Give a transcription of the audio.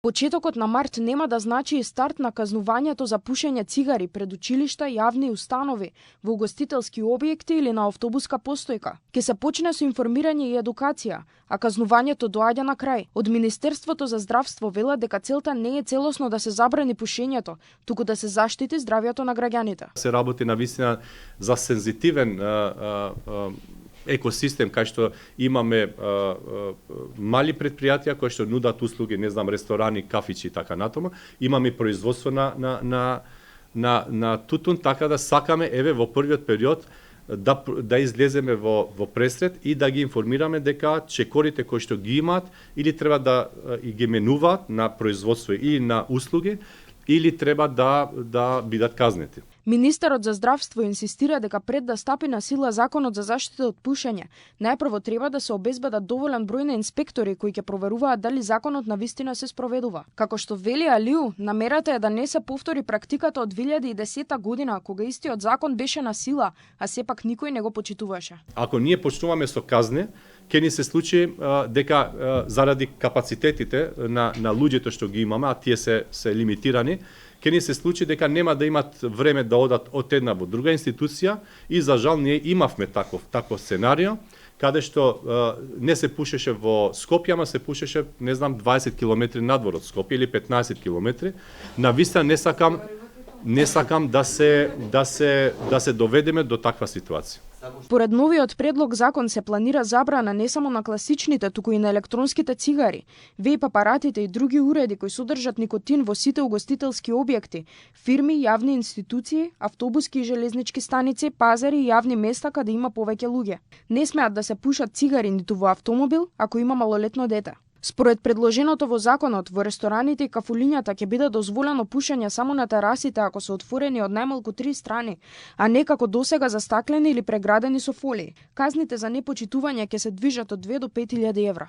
Почетокот на март нема да значи и старт на казнувањето за пушење цигари пред училишта, јавни установи, во угостителски објекти или на автобуска постојка. Ке се почне со информирање и едукација, а казнувањето доаѓа на крај. Од Министерството за здравство велат дека целта не е целосно да се забрани пушењето, туку да се заштити здравјето на граѓаните. Се работи навистина за сензитивен екосистем кај што имаме мали предпријатија кои што нудат услуги, не знам, ресторани, кафичи и така натаму. Имаме производство на тутун, така да сакаме во првиот период да излеземе во пресред и да ги информираме дека чекорите кои што ги имаат или треба да ги менуваат на производство или на услуги, или треба да бидат казнети. Министерот за здравство инсистира дека пред да стапи на сила законот за заштита од пушење, најпрво треба да се обезбедат доволен број на инспектори кои ќе проверуваат дали законот навистина се спроведува. Како што вели Алиу, намерата е да не се повтори практиката од 2010 година, кога истиот закон беше на сила, а сепак никој не го почитуваше. Ако ние почнуваме со казне, ќе ни се случи дека заради капацитетите на луѓето што ги имаме, а тие се лимитирани, ќе ни се случи дека нема да имат време да одат од една во друга институција и за жал ние имавме таков сценарио каде што не се пушеше во Скопје, ама се пушеше, не знам, 20 километри надвор од Скопје или 15 километри. Навистина не сакам да се доведеме до таква ситуација. Според новиот предлог закон се планира забрана не само на класичните, туку и на електронските цигари, вејп апаратите и други уреди кои содржат никотин во сите угостителски објекти, фирми, јавни институции, автобуски и железнички станици, пазари и јавни места каде има повеќе луѓе. Не смеат да се пушат цигари ниту во автомобил ако има малолетно дете. Според предложеното во законот, во рестораните и кафулињата ќе биде дозволено пушење само на терасите ако се отворени од најмалку 3 страни, а не како досега застаклени или преградени со фолии. Казните за непочитување ќе се движат од 2 до 5.000 евра.